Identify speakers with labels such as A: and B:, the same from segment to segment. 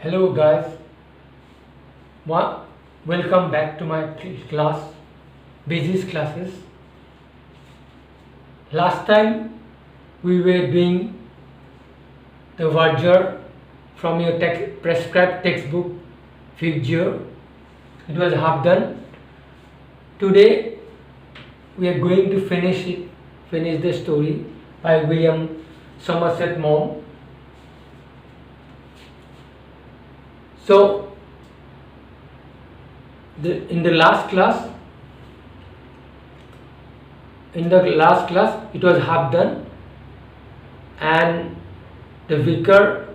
A: Hello guys, welcome back to my class, basics classes. Last time we were doing the Verger from your prescribed textbook VIBGYOR. It was half done. Today we are going to finish the story by William Somerset Maugham. So, in the last class it was half done, and the vicar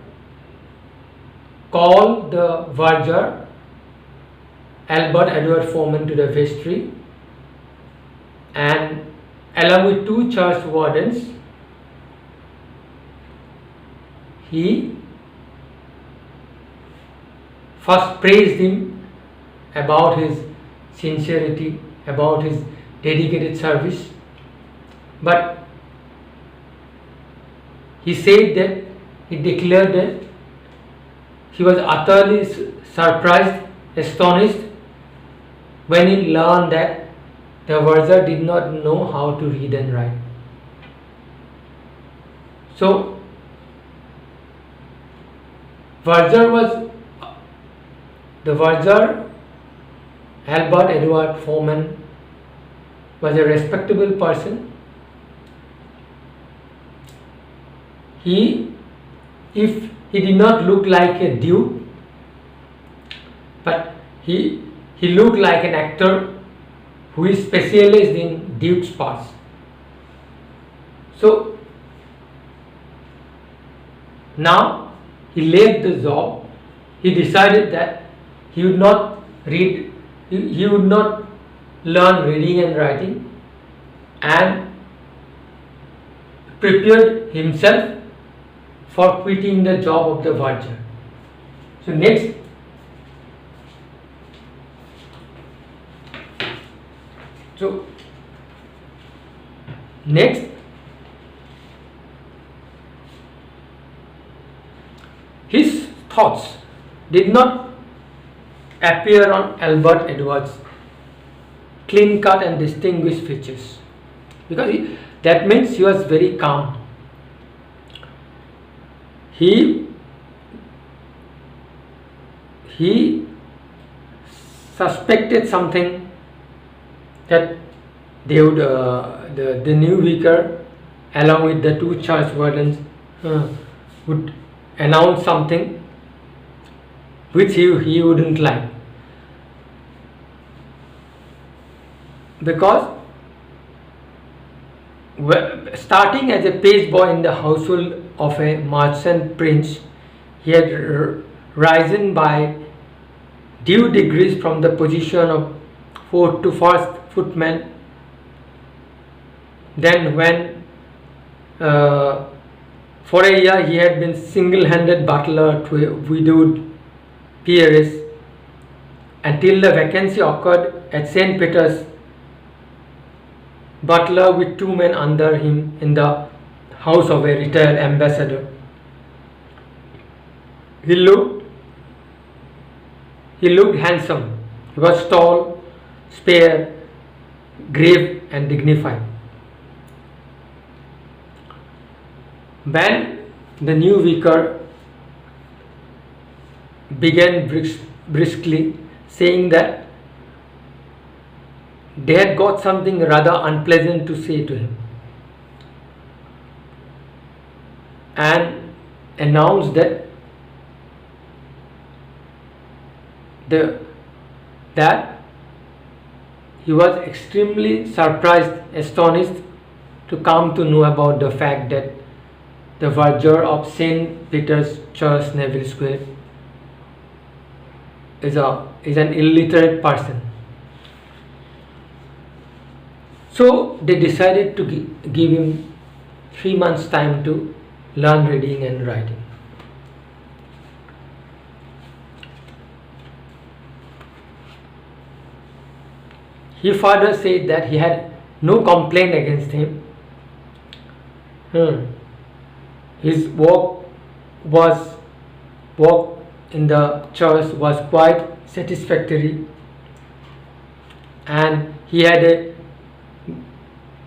A: called the Verger, Albert Edward Foreman, to the vestry, and along with two church wardens, he first praised him about his sincerity, about his dedicated service, but he declared that he was utterly surprised, astonished when he learned that the Verger did not know how to read and write. So the Verger, Albert Edward Foreman, was a respectable person. If he did not look like a duke, but he looked like an actor who is specialized in duke's parts. So now he left the job. He decided that he would not learn reading and writing, and prepared himself for quitting the job of the Verger. So next his thoughts did not appear on Albert Edward's clean-cut and distinguished features, because that means he was very calm. He suspected something, that they would the new vicar along with the two church wardens would announce something which he wouldn't like, because starting as a page boy in the household of a merchant prince, he had risen by due degrees from the position of fourth to first footman. Then when for a year he had been single-handed butler to a widowed peeress, until the vacancy occurred at St. Peter's, butler with two men under him in the house of a retired ambassador. He looked handsome. He was tall, spare, grave and dignified. When the new vicar began briskly, saying that they had got something rather unpleasant to say to him, and announced that he was extremely surprised, astonished to come to know about the fact that the Verger of St. Peter's Church, Neville Square, is an illiterate person. So they decided to give him 3 months' time to learn reading and writing. He further said that he had no complaint against him. His work in the church was quite satisfactory, and he had a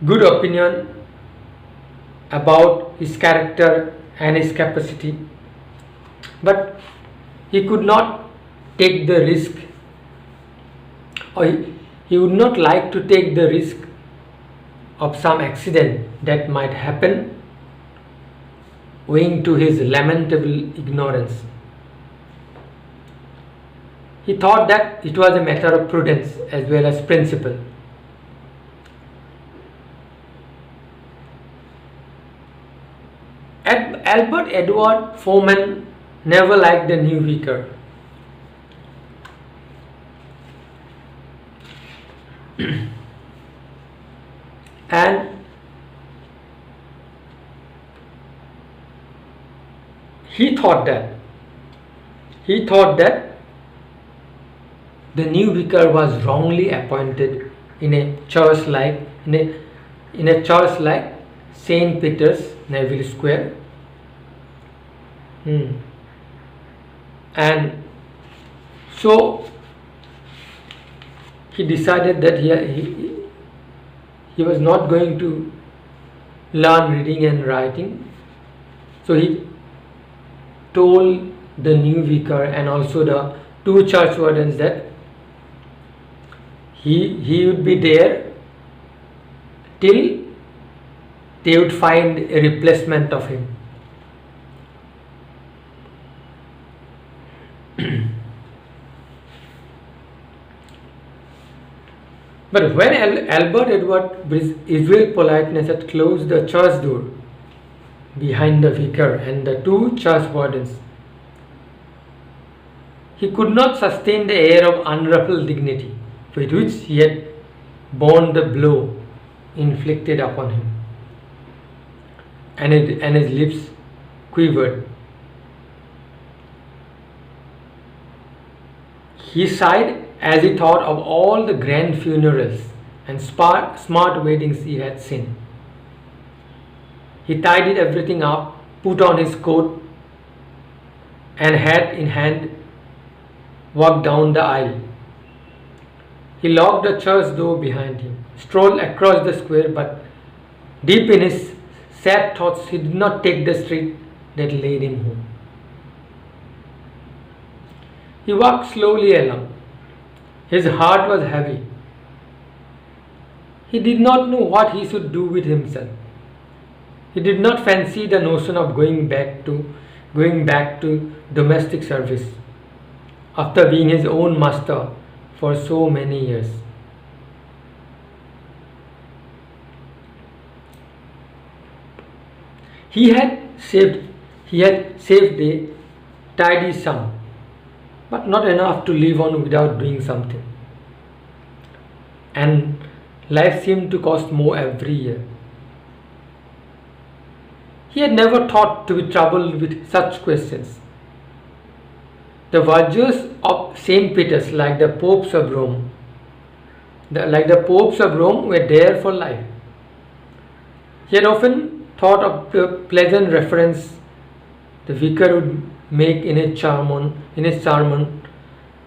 A: good opinion about his character and his capacity, but he could not take the risk, or he would not like to take the risk of some accident that might happen owing to his lamentable ignorance. He thought that it was a matter of prudence as well as principle. Albert Edward Foreman never liked the new vicar. And he thought that the new vicar was wrongly appointed in a church like St. Peter's, Neville Square. And so he decided that he was not going to learn reading and writing. So he told the new vicar and also the two church wardens that he would be there till they would find a replacement of him. But when Albert Edward, with usual politeness, had closed the church door behind the vicar and the two church wardens, he could not sustain the air of unruffled dignity with which he had borne the blow inflicted upon him, and his lips quivered. He sighed as he thought of all the grand funerals and smart weddings he had seen. He tidied everything up, put on his coat, and hat in hand walked down the aisle. He locked the church door behind him, strolled across the square, but deep in his sad thoughts he did not take the street that led him home. He walked slowly along. His heart was heavy. He did not know what he should do with himself. He did not fancy the notion of going back to domestic service after being his own master for so many years. He had saved a tidy sum, but not enough to live on without doing something. And life seemed to cost more every year. He had never thought to be troubled with such questions. The Vergers of St. Peter's, like the popes of Rome, were there for life. He had often thought of the pleasant reference the vicar would make in his sermon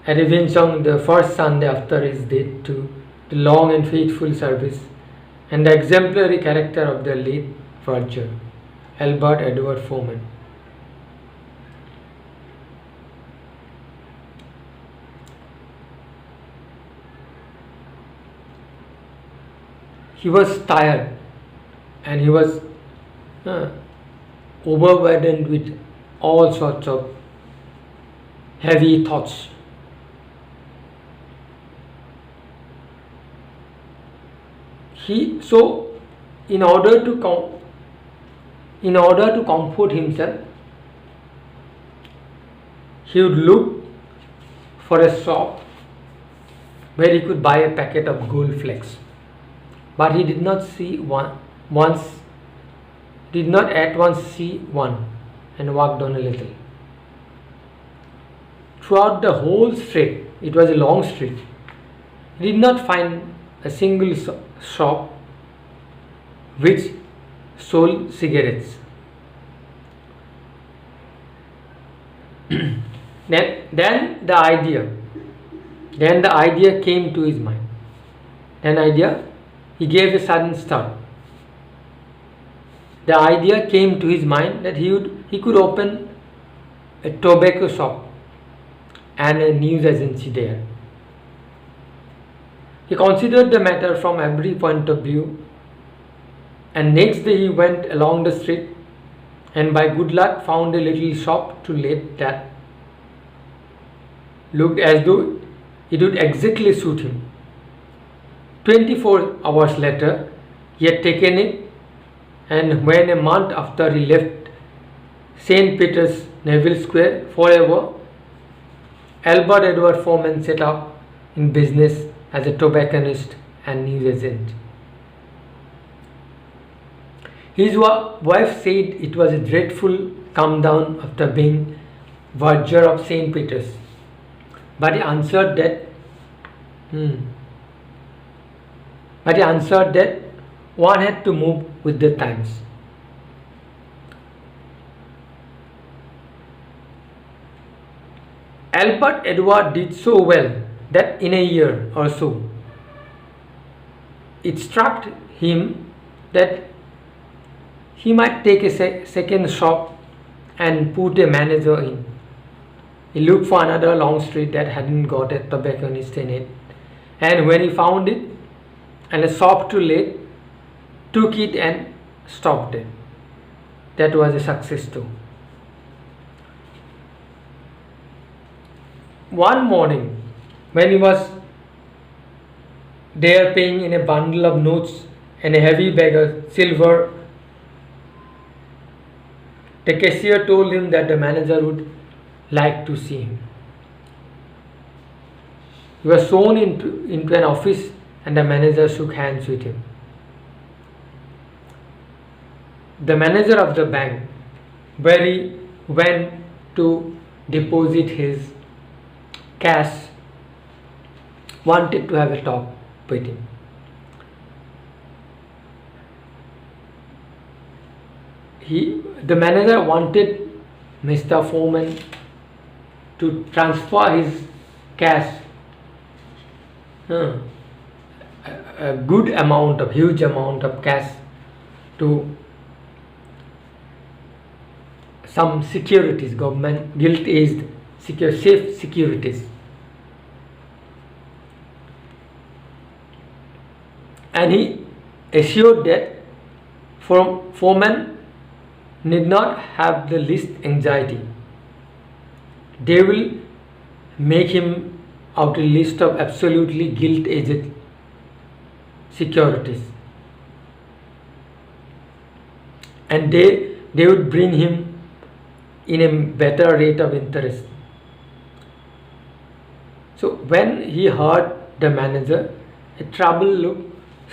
A: at Evensong the first Sunday after his death, to the long and faithful service and the exemplary character of the late Verger, Albert Edward Foreman. He was tired and he was overburdened with all sorts of heavy thoughts. In order to comfort himself, he would look for a shop where he could buy a packet of gold flakes. But he did not at once see one, and walked on a little. Throughout the whole street, it was a long street, he did not find a single shop which sold cigarettes. Then the idea came to his mind. He gave a sudden start. The idea came to his mind that he could open a tobacco shop and a news agency there. He considered the matter from every point of view, and next day he went along the street and by good luck found a little shop to let that looked as though it would exactly suit him. 24 hours later, he had taken it, and when a month after he left St. Peter's, Neville Square forever, Albert Edward Foreman set up in business as a tobacconist and news agent. His wife said it was a dreadful come down after being Verger of St. Peter's, but he answered that one had to move with the times. Albert Edward did so well that in a year or so, it struck him that he might take a second shop and put a manager in. He looked for another long street that hadn't got a tobacconist in it, and when he found it and a shop to let, took it and stopped it. That was a success too. One morning, when he was there paying in a bundle of notes and a heavy bag of silver, the cashier told him that the manager would like to see him. He was shown into an office, and the manager shook hands with him. The manager of the bank, where he went to deposit his cash, wanted to have a talk with him. The manager wanted Mr. Foreman to transfer his cash, a huge amount of cash, to some securities, government gilt-edged safe securities. And he assured that Foreman need not have the least anxiety. They will make him out a list of absolutely gilt-edged securities, and they would bring him in a better rate of interest. So when he heard the manager, a troubled look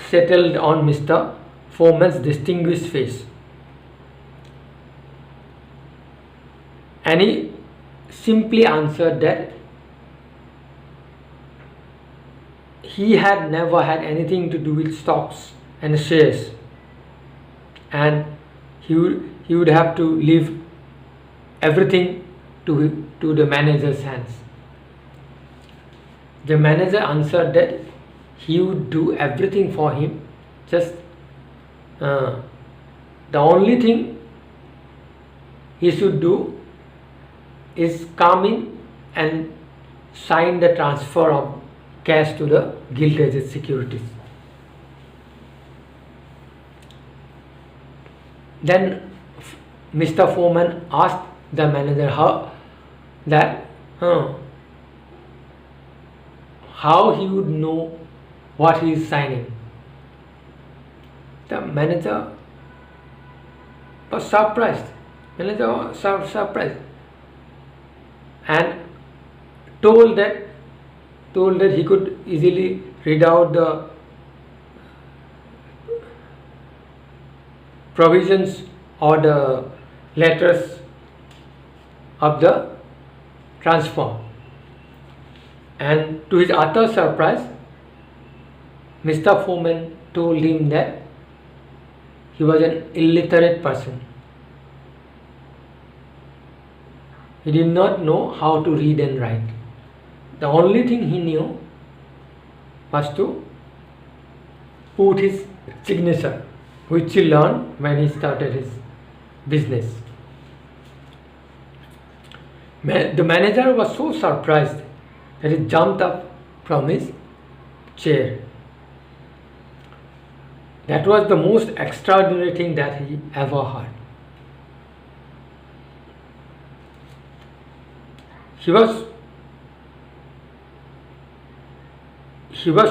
A: settled on Mr. Foreman's distinguished face, and he simply answered that he had never had anything to do with stocks and shares, and he would have to leave everything to the manager's hands. The manager answered that he would do everything for him, just the only thing he should do is come in and sign the transfer of cash to the gilt-edged securities. Then Mr. Foreman asked the manager how he would know what he is signing. The manager was surprised. And told that he could easily read out the provisions or the letters of the transfer. And to his utter surprise, Mr. Foreman told him that he was an illiterate person. He did not know how to read and write. The only thing he knew was to put his signature, which he learned when he started his business. The manager was so surprised that he jumped up from his chair. That was the most extraordinary thing that he ever heard. He was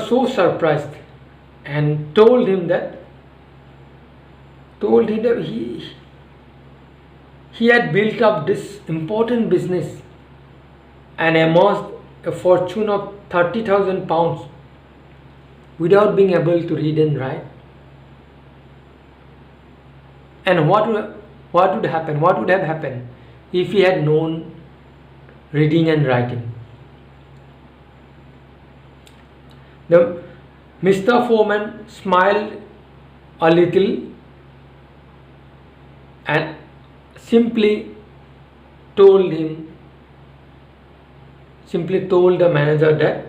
A: so surprised and told him that he had built up this important business and amassed a fortune of 30,000 pounds without being able to read and write. And what would happen? What would have happened if he had known reading and writing? Mr. Foreman smiled a little and simply told the manager that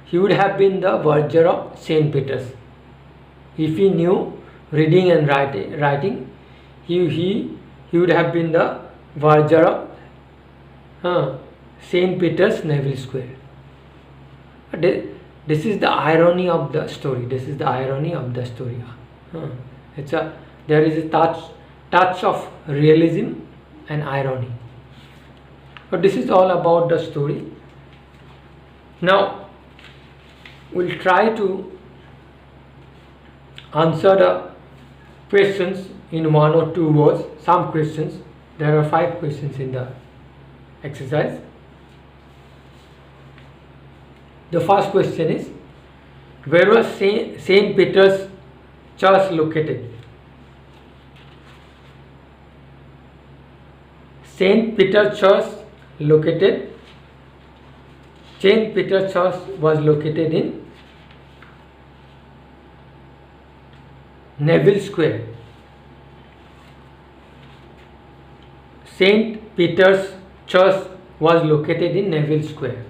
A: he would have been the Verger of St. Peter's. If he knew reading and writing, he would have been the Verger of St. Peter's, Neville Square. This is the irony of the story. There is a touch of realism and irony. But this is all about the story. Now we'll try to answer the questions in 1 or 2 words. Some questions. There are 5 questions in the exercise. The first question is, where was St. Peter's Church located? St. Peter's Church was located in Neville Square. St. Peter's Church was located in Neville Square.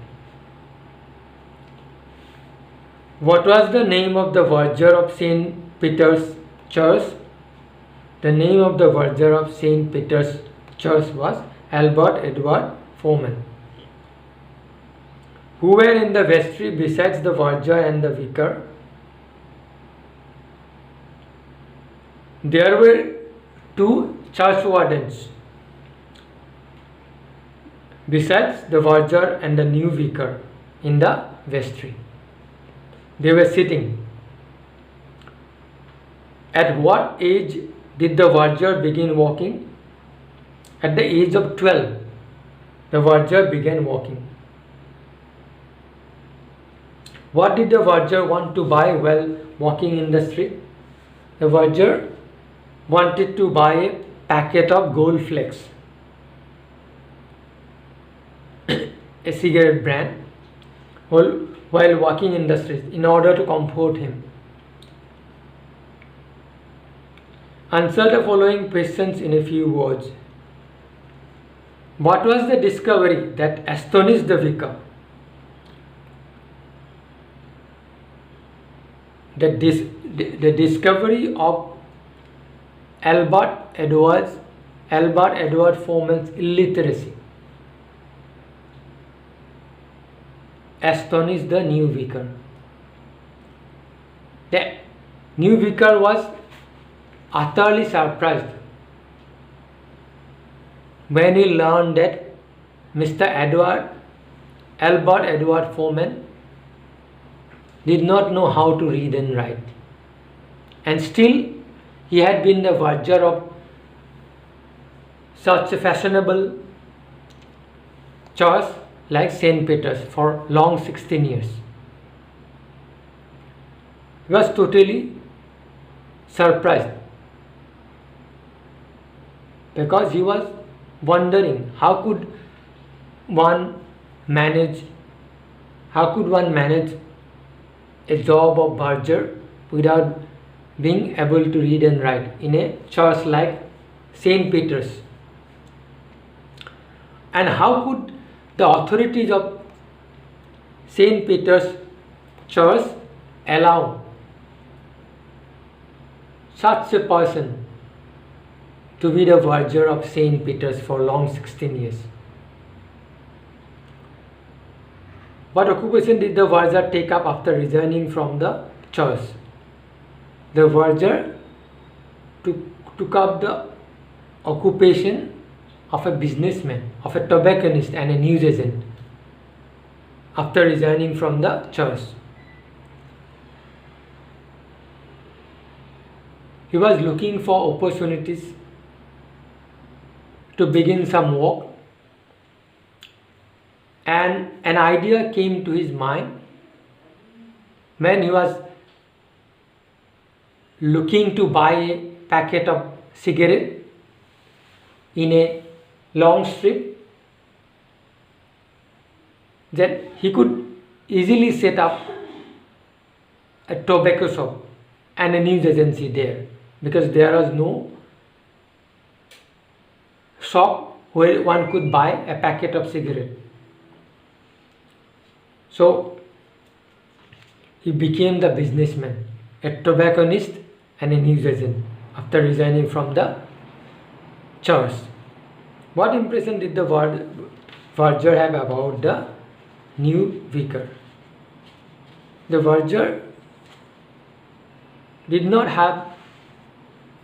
A: What was the name of the Verger of St. Peter's Church? The name of the Verger of St. Peter's Church was Albert Edward Foreman. Who were in the vestry besides the Verger and the vicar? There were 2 church wardens besides the Verger and the new vicar in the vestry. They were sitting. At what age did the Verger begin walking? At the age of 12, the Verger began walking. What did the Verger want to buy while walking in the street? The Verger wanted to buy a packet of gold flakes, a cigarette brand, while walking in the street in order to comfort him. Answer the following questions in a few words. What was the discovery that astonished the vicar? The discovery of Albert Edward Foreman's illiteracy astonished the new vicar. The new vicar was utterly surprised when he learned that Mr. Albert Edward Foreman did not know how to read and write, and still he had been the Verger of such a fashionable church like St. Peter's for long 16 years. He was totally surprised because he was wondering how could one manage a job of Verger without being able to read and write in a church like St. Peter's. And how could the authorities of St. Peter's Church allow such a person to be the verger of St. Peter's for long 16 years? What occupation did the verger take up after resigning from the church? The verger took up the occupation of a businessman, of a tobacconist and a news agent after resigning from the church. He was looking for opportunities to begin some work, and an idea came to his mind when he was looking to buy a packet of cigarette in a long strip, that he could easily set up a tobacco shop and a news agency there, because there was no shop where one could buy a packet of cigarette. So he became the businessman, a tobacconist and a news agent after resigning from the church. What impression did the verger have about the new vicar? The verger did not have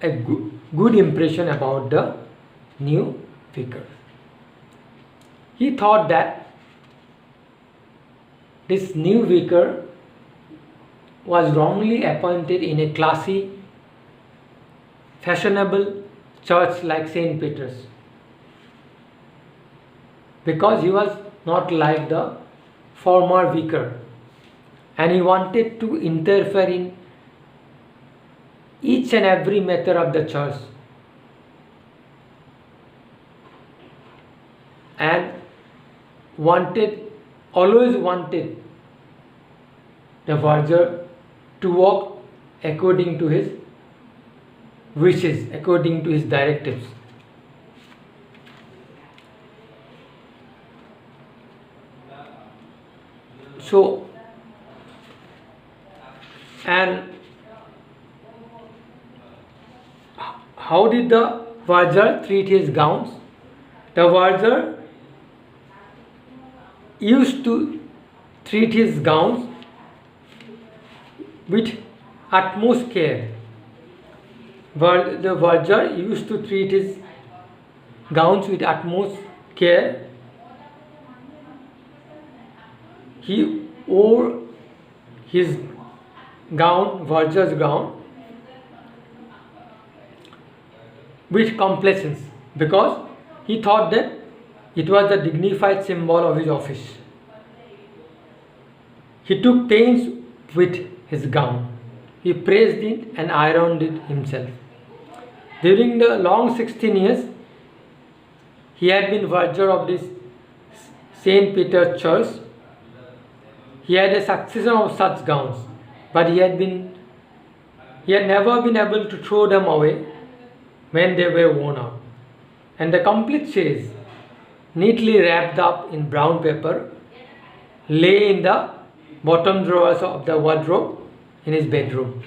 A: a good impression about the new vicar. He thought that this new vicar was wrongly appointed in a classy, fashionable church like St. Peter's, because he was not like the former vicar, and he wanted to interfere in each and every matter of the church, and always wanted the verger to work according to his wishes, according to his directives. So, and how did the verger treat his gowns? The verger used to treat his gowns with utmost care. The verger used to treat his gowns with utmost care. He wore his gown, verger's gown, with complacence, because he thought that it was the dignified symbol of his office. He took pains with his gown. He praised it and ironed it himself. During the long 16 years, he had been verger of this St. Peter's Church. He had a succession of such gowns, but he had never been able to throw them away when they were worn out. And the complete chaise, neatly wrapped up in brown paper, lay in the bottom drawers of the wardrobe in his bedroom.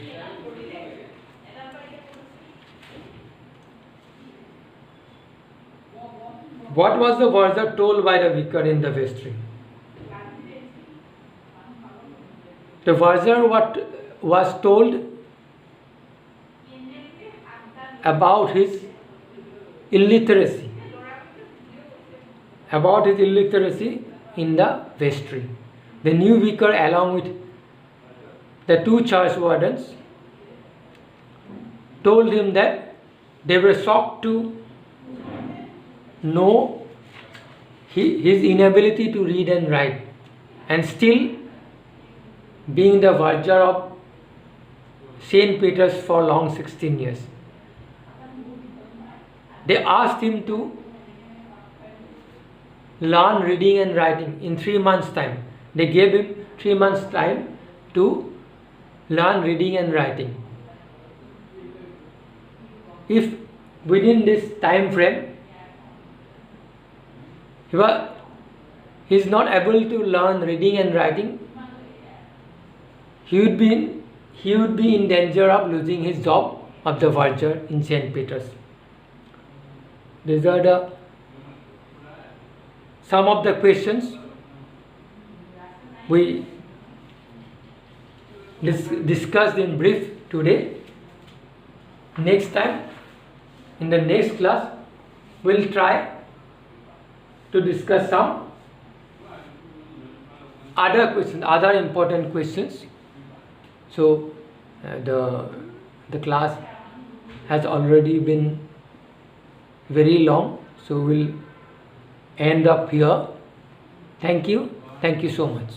A: What was the verger told by the vicar in the vestry? The verger was told about his illiteracy in the vestry. The new vicar, along with the two church wardens, told him that they were shocked to know his inability to read and write, and still being the verger of St. Peter's for long 16 years. They asked him to learn reading and writing in 3 months' time. They gave him 3 months' time to learn reading and writing. If within this time frame he is not able to learn reading and writing, he would be in danger of losing his job of the Verger in St. Peter's. These are some of the questions we discussed in brief today. Next time, in the next class, we'll try to discuss some other questions, other important questions. So the class has already been very long, so we'll end up here. Thank you so much.